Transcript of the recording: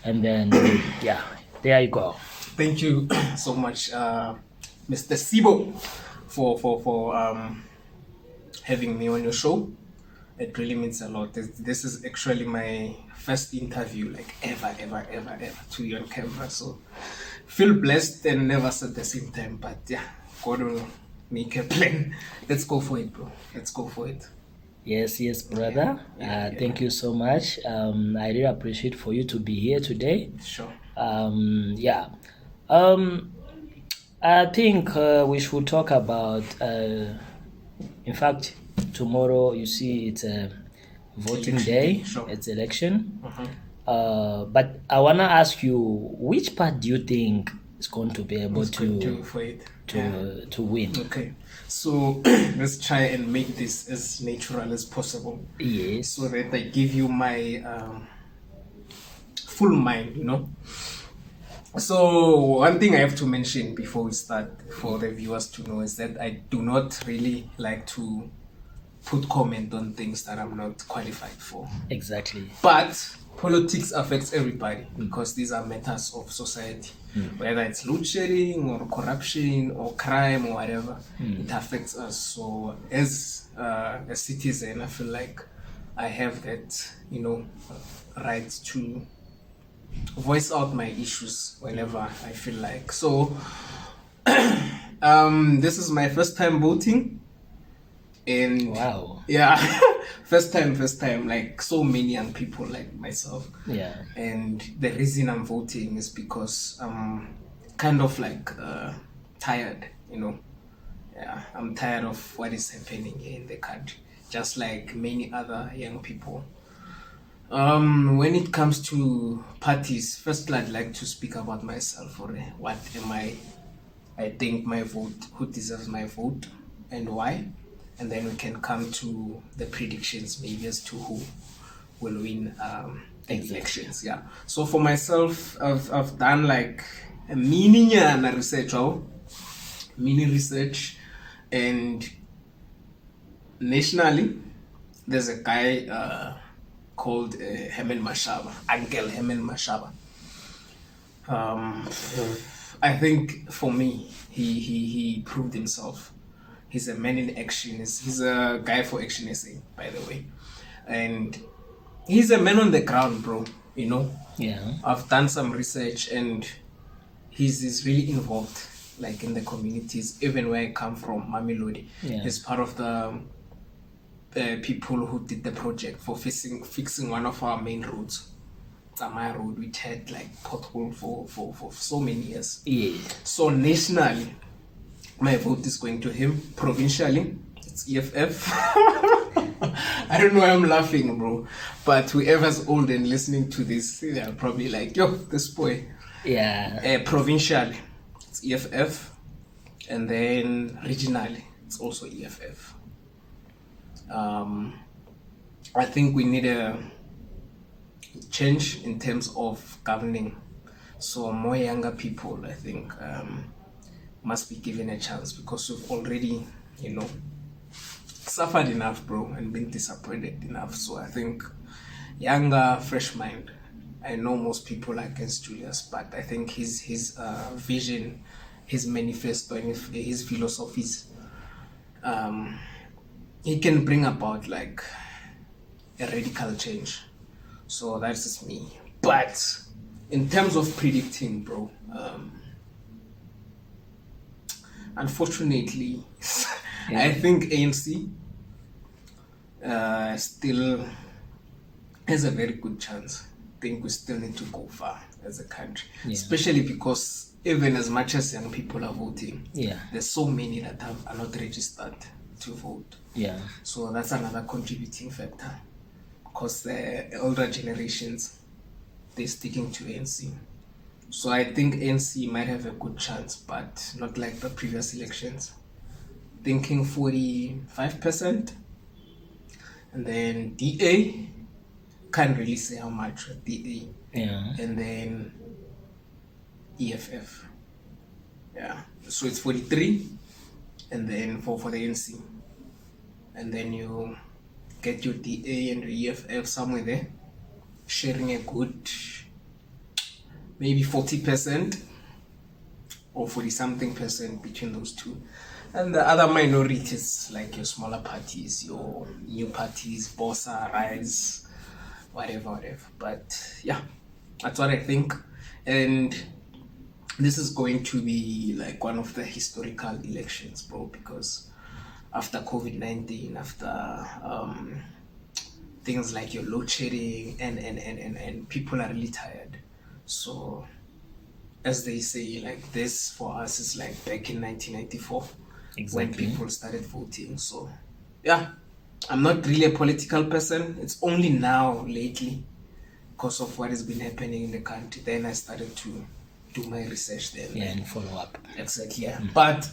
and then yeah, there you go. Thank you so much, Mr. Sibo, for having me on your show. It really means a lot. This is actually my first interview, like ever to you on camera. So feel blessed and nervous at the same time. But yeah, God will make a plan. Let's go for it, bro. Let's go for it. Yes, brother. Thank you so much. I really appreciate for you to be here today. Sure. Yeah. Um, I think we should talk about. In fact, tomorrow you see it's a voting Election day. day, sure. It's election. Mhm. But I wanna ask you, which part do you think is going to be able Let's to continue for it. Yeah. to win? Okay, so let's try and make this as natural as possible Yes. so that I give you my full mind, So, one thing I have to mention before we start for the viewers to know is that I do not really like to put comment on things that I'm not qualified for. Exactly. But politics affects everybody because these are matters of society. Whether it's load shedding or corruption or crime or whatever, it affects us. So as a citizen, I feel like I have that, right to voice out my issues whenever I feel like. So this is my first time voting. And Wow. yeah, first time, like so many young people like myself. Yeah. And the reason I'm voting is because I'm kind of like tired, Yeah, I'm tired of what is happening here in the country, just like many other young people. When it comes to parties, first I'd like to speak about myself, or what am I think my vote, who deserves my vote and why, and then we can come to the predictions maybe as to who will win the elections. Yeah. So for myself, I've done like a mini research, and nationally, there's a guy called Hemen Mashaba, Uncle Hemen Mashaba. I think for me, he proved himself. He's a man in action. He's a guy for Action SA, by the way, and he's a man on the ground, bro. Yeah. I've done some research, and he's really involved, like in the communities, even where I come from, Mamelodi. Yeah. He's part of the people who did the project for fixing one of our main roads, Tsamaya Road, which had like pothole for so many years. Yeah. So nationally, my vote is going to him. Provincially, it's EFF. I don't know why I'm laughing, bro. But whoever's old and listening to this, they're probably like, yo, this boy. Yeah. Provincially, it's EFF. And then regionally, it's also EFF. I think we need a change in terms of governing. So more younger people, I think, must be given a chance, because we've already, suffered enough, bro, and been disappointed enough. So I think younger, fresh mind. I know most people are against Julius, but I think his vision, his manifesto, and his philosophies, he can bring about like a radical change. So that's just me. But in terms of predicting, bro, unfortunately, I think ANC still has a very good chance. I think we still need to go far as a country, especially because even as much as young people are voting, there's so many that are not registered to vote. Yeah. So that's another contributing factor, because the older generations, they're sticking to ANC. So I think ANC might have a good chance, but not like the previous elections. Thinking 45%. And then DA, can't really say how much with DA. Yeah. And then EFF. Yeah. So it's 43, and then for the ANC. And then you get your DA and your EFF somewhere there, sharing a good maybe 40% or 40 something percent between those two. And the other minorities, like your smaller parties, your new parties, Bossa, Rise, whatever. But yeah, that's what I think. And this is going to be like one of the historical elections, bro, because after COVID-19, after things like your load shedding and people are really tired. So as they say, like this for us is like back in 1994 when Exactly. people started voting. So yeah, I'm not really a political person. It's only now lately because of what has been happening in the country. Then I started to do my research then. Yeah, and follow up. Exactly. Yeah. But